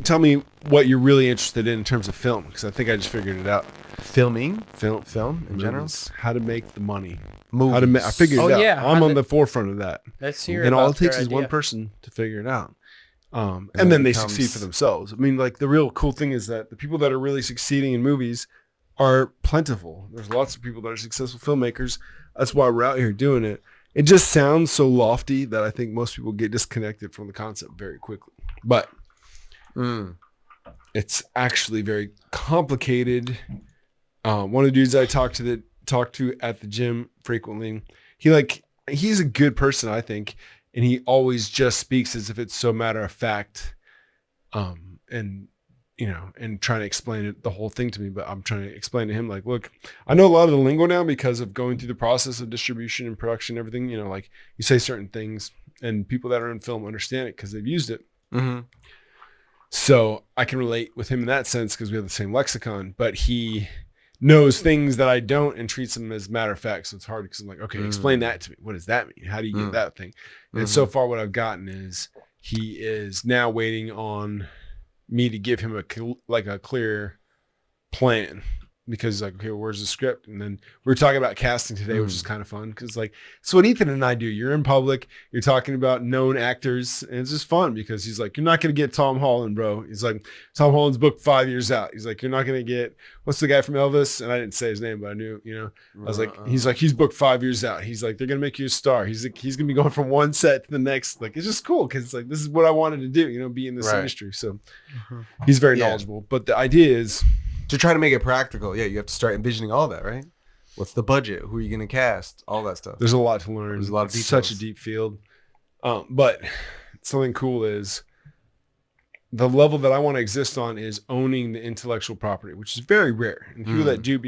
tell me what you're really interested in terms of film, because I think I just figured it out. Filming? Film in movies, general? how to make the money. Movies. How to I figured it out. Yeah, I'm on the forefront of that. Let's hear and all about it takes your is one idea. person to figure it out. And then then it they becomes- succeed for themselves. I mean, like, the real cool thing is that the people that are really succeeding in movies are plentiful. There's lots of people that are successful filmmakers. That's why we're out here doing it. It just sounds so lofty that I think most people get disconnected from the concept very quickly. But it's actually very complicated. One of the dudes I talk to at the gym frequently, he's a good person, I think, and he always just speaks as if it's so matter of fact, and trying to explain it, the whole thing to me. But I'm trying to explain to him, like, look, I know a lot of the lingo now because of going through the process of distribution and production and everything. Like, you say certain things and people that are in film understand it because they've used it. Mm-hmm. So I can relate with him in that sense because we have the same lexicon, but he knows things that I don't and treats them as matter of fact. So it's hard because I'm like, okay, explain that to me. What does that mean? How do you get that thing? And so far what I've gotten is he is now waiting on me to give him a clear plan, because he's like, okay, well, where's the script? And then we were talking about casting today, which is kind of fun because, like, it's what Ethan and I do. You're in public, you're talking about known actors, and it's just fun because he's like, you're not going to get Tom Holland, bro. He's like, Tom Holland's booked 5 years out. He's like, you're not going to get, what's the guy from Elvis? And I didn't say his name, but I knew, I was like, he's booked 5 years out. He's like, they're going to make you a star. He's like, he's going to be going from one set to the next. Like, it's just cool because it's like, this is what I wanted to do, be in this industry. So he's very knowledgeable. But the idea is, to try to make it practical, you have to start envisioning all that, right? What's the budget? Who are you going to cast? All that stuff. There's a lot to learn. There's a lot of It's details. such a deep field. But something cool is the level that I want to exist on is owning the intellectual property, which is very rare. And people that do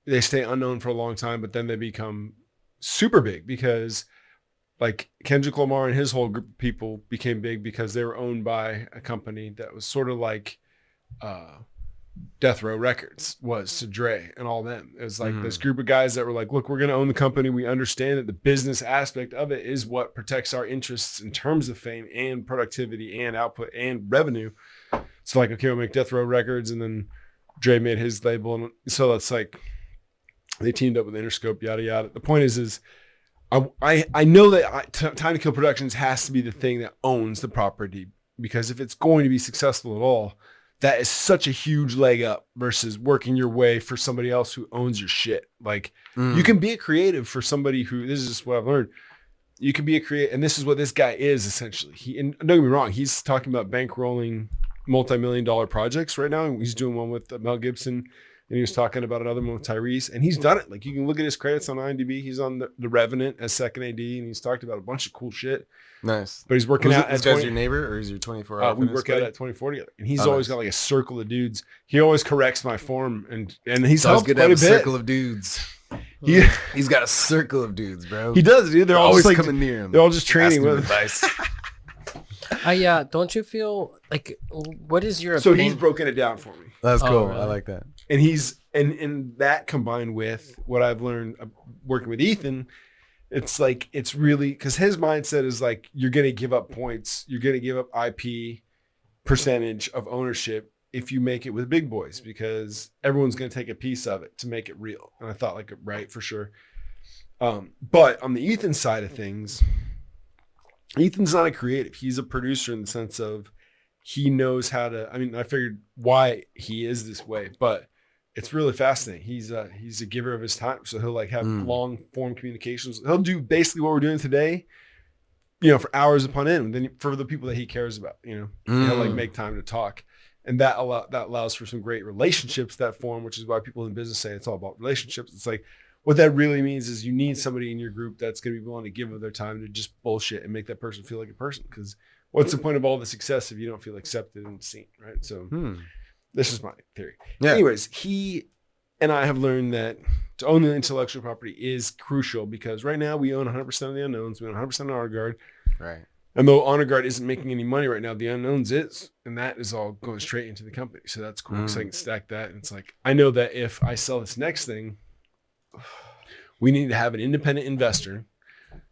they stay unknown for a long time, but then they become super big because, like, Kendrick Lamar and his whole group of people became big because they were owned by a company that was sort of like Death Row Records was to Dre and all them. It was like this group of guys that were like, look, we're going to own the company. We understand that the business aspect of it is what protects our interests in terms of fame and productivity and output and revenue. So, like, okay, we'll make Death Row Records, and then Dre made his label. And so that's like, they teamed up with Interscope, yada, yada. The point is I know that Time to Kill Productions has to be the thing that owns the property, because if it's going to be successful at all, that is such a huge leg up versus working your way for somebody else who owns your shit. Like, you can be a creative for somebody who, this is just what I've learned. You can be a creative, and this is what this guy is essentially. And don't get me wrong, he's talking about bankrolling multi-million-dollar projects right now. He's doing one with Mel Gibson, and he was talking about another one with Tyrese, and he's done it. Like, you can look at his credits on IMDb. He's on the Revenant as second AD, and he's talked about a bunch of cool shit. Nice. But he's working out this at guy's your neighbor, or is your 24 hour? we work out at 24 together, and he's always got like a circle of dudes. He always corrects my form, and he's helped good quite to a have bit. circle of dudes. He's got a circle of dudes, bro. He does, dude. They're always always like, coming near him. they're all just training asking him with advice. Don't you feel like, what is your So opinion? he's broken it down for me, That's cool. really? I like that. and he's and that combined with what I've learned working with Ethan, it's like, it's really, because his mindset is like, you're gonna give up points, you're gonna give up IP percentage of ownership if you make it with big boys, because everyone's gonna take a piece of it to make it real. And I thought, like, right, for sure. But on the Ethan side of things, Ethan's not a creative. He's a producer in the sense of he knows how to, I figured why he is this way, but it's really fascinating. He's a giver of his time. So he'll like have long form communications. He'll do basically what we're doing today, for hours upon end. And then for the people that he cares about, he'll like make time to talk. And that allows for some great relationships that form, which is why people in business say it's all about relationships. It's like, what that really means is you need somebody in your group that's going to be willing to give of their time to just bullshit and make that person feel like a person. Because what's the point of all the success if you don't feel accepted and seen, right? So this is my theory. Yeah. Anyways, he and I have learned that to own the intellectual property is crucial, because right now we own 100% of the unknowns. We own 100% of Honor Guard. Right. And though Honor Guard isn't making any money right now, the unknowns is. And that is all going straight into the company. So that's cool, because I can stack that. And it's like, I know that if I sell this next thing, we need to have an independent investor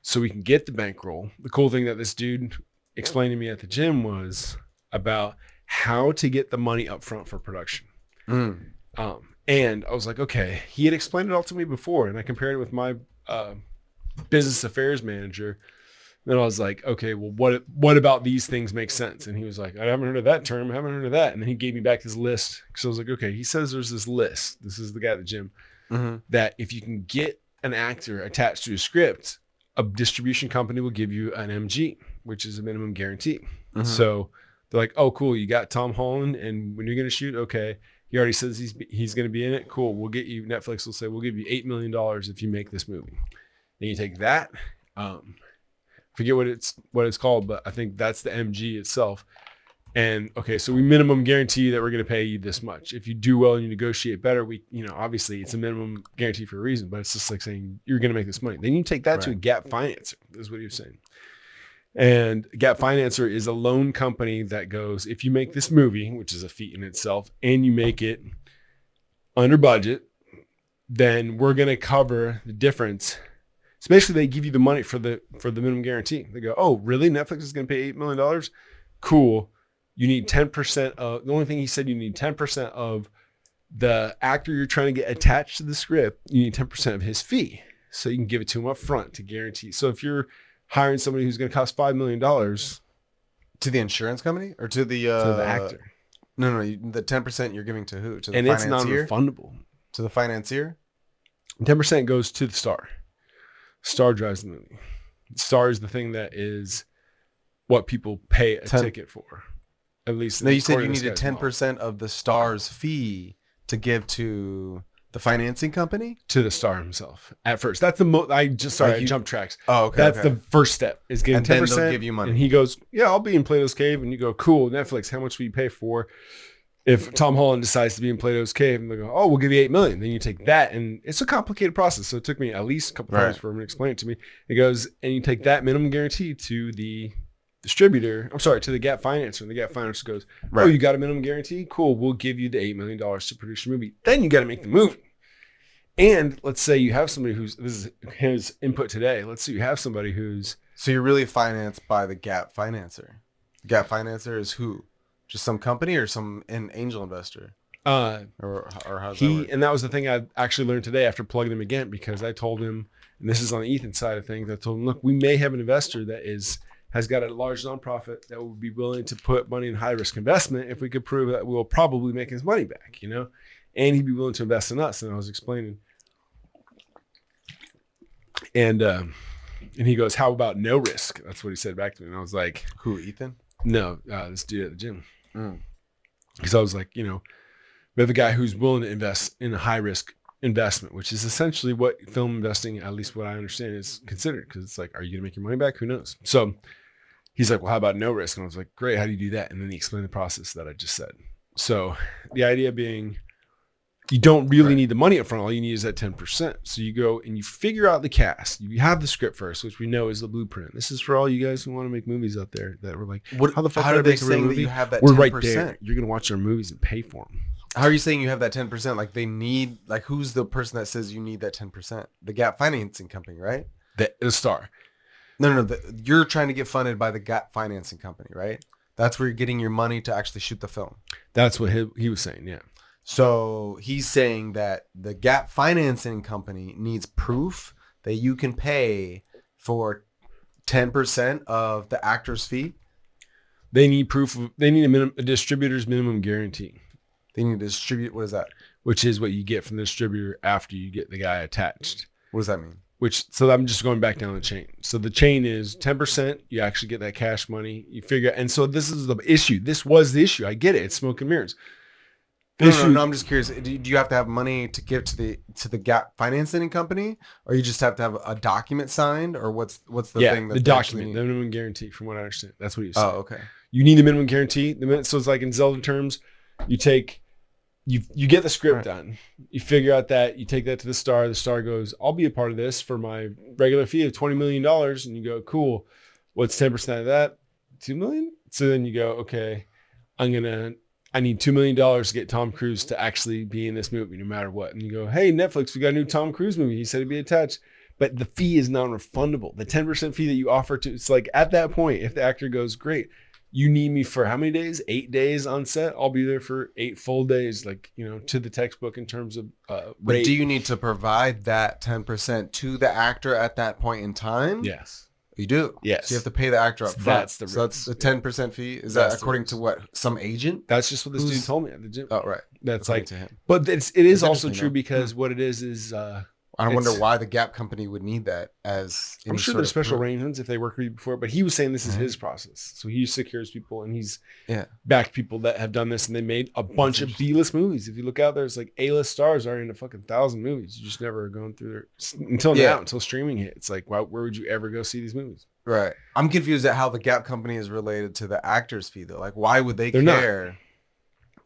so we can get the bankroll. The cool thing that this dude explained to me at the gym was, about how to get the money up front for production. Mm. And I was like, okay, he had explained it all to me before, and I compared it with my business affairs manager. Then I was like, okay, well, what about these things make sense? And he was like, I haven't heard of that term. I haven't heard of that. And then he gave me back his list. So I was like, okay, he says there's this list. This is the guy at the gym that if you can get an actor attached to a script, a distribution company will give you an MG, which is a minimum guarantee. So they're like, oh, cool. You got Tom Holland. And when you're going to shoot, okay, he already says he's going to be in it. Cool. We'll get you, Netflix will say, we'll give you $8 million if you make this movie. Then you take that. Forget what it's called, but I think that's the MG itself. And okay, so we minimum guarantee that we're going to pay you this much. If you do well and you negotiate better, obviously it's a minimum guarantee for a reason, but it's just like saying you're going to make this money. Then you take that to a gap financer. This is what he was saying. And gap financer is a loan company that goes, if you make this movie, which is a feat in itself, and you make it under budget, then we're going to cover the difference. So basically they give you the money for the minimum guarantee. They go, oh, really? Netflix is going to pay $8 million? Cool. You need 10% of, the only thing he said, you need 10% of the actor you're trying to get attached to the script. You need 10% of his fee. So you can give it to him up front to guarantee. So if you're hiring somebody who's going to cost $5 million. To the insurance company or to the actor? No, the 10% you're giving to who? To the and financier? It's non-refundable. To the financier? 10% goes to the star. Star drives the movie. Star is the thing that is what people pay a ticket for. At least. No, you said you needed 10% of the star's fee to give to the financing company? To the star himself. At first. That's the I jumped tracks. Oh, okay. That's the first step is getting 10%. Then they'll give you money. And he goes, yeah, I'll be in Plato's Cave. And you go, cool, Netflix, how much will you pay for if Tom Holland decides to be in Plato's Cave? And they go, oh, we'll give you $8 million. Then you take that, and it's a complicated process. So it took me at least a couple times for him to explain it to me. It goes, and you take that minimum guarantee to the distributor. I'm sorry, to the gap financer. And the gap financer goes, oh, you got a minimum guarantee? Cool, we'll give you the $8 million to produce your movie. Then you got to make the movie. And let's say you have somebody this is his input today. Let's say you have somebody who's. So you're really financed by the gap financer. Gap financer is who? Just some company or an angel investor? Or how's that work? And that was the thing I actually learned today after plugging him again, because I told him, and this is on the Ethan side of things, I told him, look, we may have an investor that has got a large nonprofit that would be willing to put money in high risk investment if we could prove that we'll probably make his money back, and he'd be willing to invest in us. And I was explaining, and he goes, how about no risk? That's what he said back to me. And I was like, who, Ethan? No, this dude at the gym. Because I was like, we have a guy who's willing to invest in a high risk investment, which is essentially what film investing, at least what I understand, is considered. Because it's like, are you gonna make your money back? Who knows? So he's like, well, how about no risk? And I was like, great, how do you do that? And then he explained the process that I just said. So the idea being, you don't really need the money up front. All you need is that 10%. So you go and you figure out the cast. You have the script first, which we know is the blueprint. This is for all you guys who want to make movies out there that were like, how the fuck are they saying that you have that 10%? We're right there. You're going to watch our movies and pay for them. How are you saying you have that 10%? Like they need, like who's the person that says you need that 10%? The gap financing company, right? The star. No. You're trying to get funded by the gap financing company, right? That's where you're getting your money to actually shoot the film. That's what he was saying, yeah. So he's saying that the gap financing company needs proof that you can pay for 10% of the actor's fee. They need proof. They need a distributor's minimum guarantee. They need to distribute. What is that? Which is what you get from the distributor after you get the guy attached. What does that mean? So I'm just going back down the chain. So the chain is 10%. You actually get that cash money. You figure, and so this is the issue. This was the issue. I get it. It's smoke and mirrors. No, I'm just curious. Do you have to have money to give to the gap financing company, or you just have to have a document signed, or what's the thing that the document, the minimum guarantee, from what I understand, that's what you said. Oh, okay. You need a minimum guarantee. So it's like in Zelda terms, you get the script done, you figure out that, you take that to the star. The star goes, I'll be a part of this for my regular fee of $20 million, and you go, cool. What's 10% of that? $2 million. So then you go, okay, I need $2 million to get Tom Cruise to actually be in this movie no matter what. And you go, hey, Netflix, we got a new Tom Cruise movie. He said he'd be attached. But the fee is non-refundable. The 10% fee that you offer to, it's like at that point, if the actor goes, great, you need me for how many days? 8 days on set. I'll be there for 8 full days, like, you know, to the textbook in terms of But rate. do you need to provide that 10% to the actor at that point in time? Yes. You do. Yes. So you have to pay the actor up So front. that's the so that's the 10% fee. Is That's that the according risk. to what? Some agent? That's just what this dude told me at the gym. Oh, right. That's According like, to him. but it is That's also interesting, true though. because what it is I wonder it's- why the Gap company would need that as I'm any sure sort there's of special proof. arrangements if they work with you before, but he was saying this is Mhm. his process. So he secures people and he's Yeah. backed people that have done this and they made a bunch of B-list movies. If you look out there, it's like A-list stars are in a fucking 1,000 movies. You just never are going through there until Yeah. now, until streaming hit. It's like, where would you ever go see these movies? Right. I'm confused at how the Gap company is related to the actor's fee though. Like why would they They're not. care?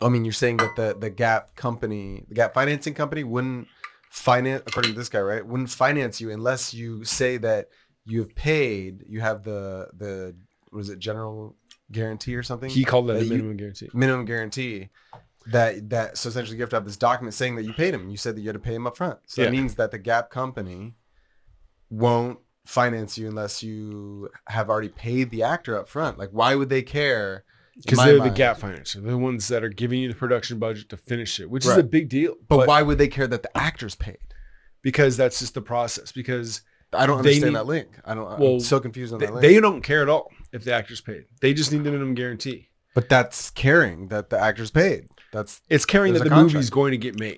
I mean, you're saying that the Gap company, the Gap financing company wouldn't finance, according to this guy, right? Wouldn't finance you unless you say that you've paid, you have the was it general guarantee or something? He called that That a you- minimum guarantee. Minimum guarantee. That so essentially you have to have this document saying that you paid him. You said that you had to pay him up front. So Yeah. that means that the Gap company won't finance you unless you have already paid the actor up front. Like why would they care? In Because my they're the mind. Gap financer. They're the ones that are giving you the production budget to finish it, which is Right. a big deal. But why would they care that the actor's paid? Because that's just the process. Because I don't They understand need- that link. I'm Well, so confused on that link. they don't care at all if the actor's paid. They just need the minimum guarantee. But that's caring that the actor's paid. That's It's caring There's that a the contract. movie's going to get made.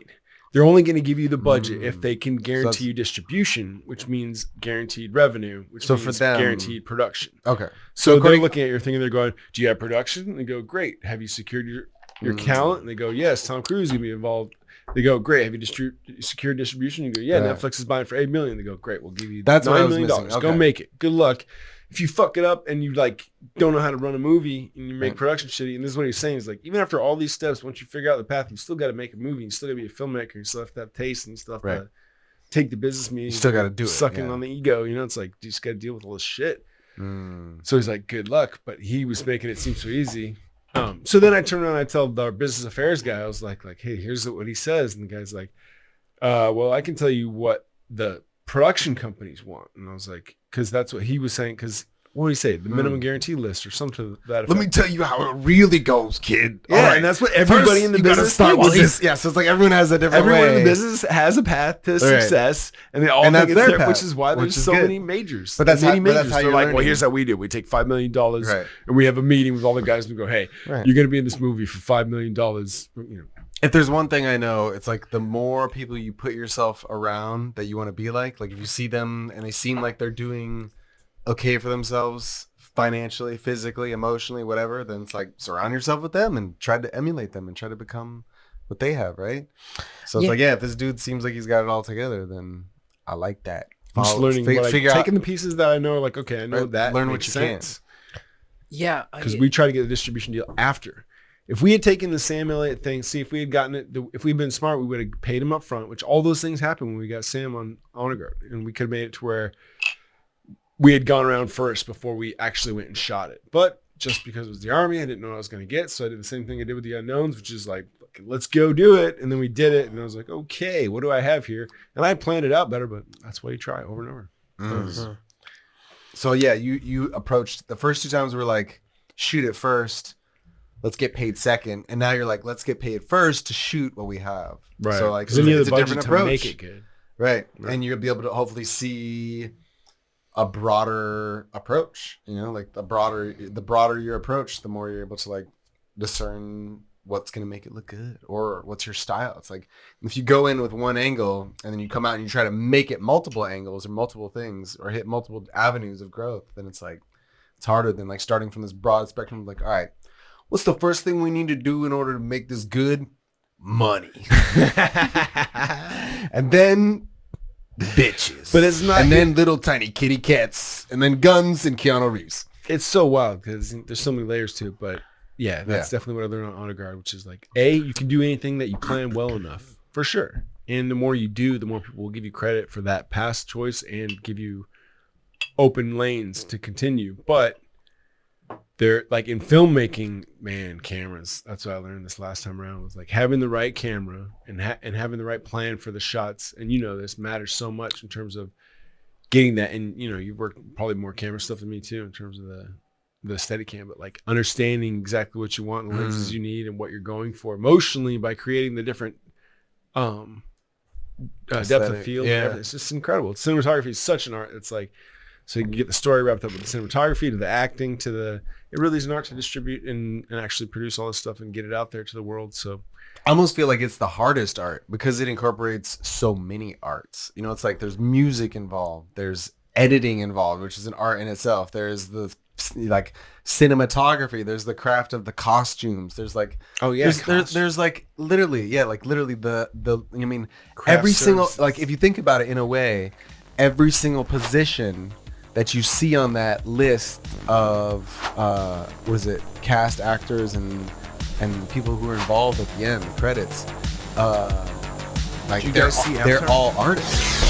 They're only going to give you the budget if they can that's- guarantee you distribution, which means guaranteed revenue, which So means for them- guaranteed production. okay. So they're according- looking at your thing and they're going, "Do you have production?" And they go, "Great. Have you secured your talent?" And they go, "Yes, Tom Cruise is going to be involved." They go, "Great. Have you secured distribution?" You go, "Yeah, Right. Netflix is buying for $8 million." They go, "Great. We'll give you That's what I $9 was million. missing. Go Okay. make it. Good luck." If you fuck it up and you like don't know how to run a movie and you make Right. production shitty, and this is what he's saying is like, even after all these steps, once you figure out the path, you still got to make a movie. You still got to be a filmmaker. You still have to have taste, and you still have Right. to take the business meeting. You still gotta do it, Sucking yeah. on the ego. You know, it's like you just got to deal with all this shit. Mm. So he's like, "Good luck," but he was making it seem so easy. So then I turn around and I tell our business affairs guy, I was like, "Hey, here's what he says," and the guy's like, "Well, I can tell you what the production companies want," and I was like, "Because that's what he was saying." Because what did he say? The minimum guarantee list or something to that effect. Let me tell you how it really goes, kid. Yeah, All right. and that's what everybody First, in the you gotta business start thinks. with this. Yeah, so it's like everyone has a different Everyone way. in the business has a path to success, and they all And think that's it's their there, path, which is why which there's is so good. many majors. But that's many how- but that's majors. how They're you're like, "Well, learning. here's how we do. We take $5 million, Right. and we have a meeting with all the guys, and we go, hey, Right. you're going to be in this movie for $5 million. You know, If there's one thing I know, it's like the more people you put yourself around that you want to be like if you see them and they seem like they're doing okay for themselves financially, physically, emotionally, whatever, then it's like surround yourself with them and try to emulate them and try to become what they have, right? So it's Yeah. like, yeah, if this dude seems like he's got it all together, then I like that. I'm just learning, figure out, taking the pieces that I know, like, okay, I know Right, that. learn what makes you sense. Yeah, Because we try to get a distribution deal after. If we had taken the Sam Elliott thing, see if we had gotten it, if we'd been smart, we would have paid him up front, which all those things happened when we got Sam on Honor Guard. And we could have made it to where we had gone around first before we actually went and shot it. But just because it was the Army, I didn't know what I was going to get. So I did the same thing I did with the Unknowns, which is like, let's go do it. And then we did it. And I was like, okay, what do I have here? And I planned it out better, but that's why you try over and over. Mm. So yeah, you approached the first two times we were like, shoot it first, let's get paid second, and now you're like, let's get paid first to shoot what we have. So like, 'Cause then you have it's the a budget different to approach, make it good. right? Right. And you'll be able to hopefully see a broader approach. You know, like the broader your approach, the more you're able to like discern what's going to make it look good or what's your style. It's like if you go in with one angle and then you come out and you try to make it multiple angles or multiple things or hit multiple avenues of growth, then it's like it's harder than like starting from this broad spectrum of like, all right, what's the first thing we need to do in order to make this good? Money. And then bitches. But it's not- And then little tiny kitty cats. And then guns and Keanu Reeves. It's so wild because there's so many layers to it, but yeah, that's definitely what I learned on Honor Guard, which is like, you can do anything that you plan well enough, for sure. And the more you do, the more people will give you credit for that past choice and give you open lanes to continue. But they're like in filmmaking, man, cameras. That's what I learned this last time around, was like having the right camera and having the right plan for the shots. And you know, this matters so much in terms of getting that. And you know, you've worked probably more camera stuff than me too, in terms of the the Steadicam, but like understanding exactly what you want, the lenses you need, and what you're going for emotionally by creating the different depth of field. Yeah. And everything. It's just incredible. Cinematography is such an art. It's like, so you can get the story wrapped up with the cinematography to the acting to the, it really is an art to distribute and actually produce all this stuff and get it out there to the world. So I almost feel like it's the hardest art because it incorporates so many arts. You know, it's like there's music involved, there's editing involved, which is an art in itself. There's the like cinematography, there's the craft of the costumes, there's like there's like literally the I mean Craft every single services. like if you think about it in a way, every single position that you see on that list of what is it, cast actors and people who are involved at the end, the credits, like Did you guys see they're Avatar? all artists.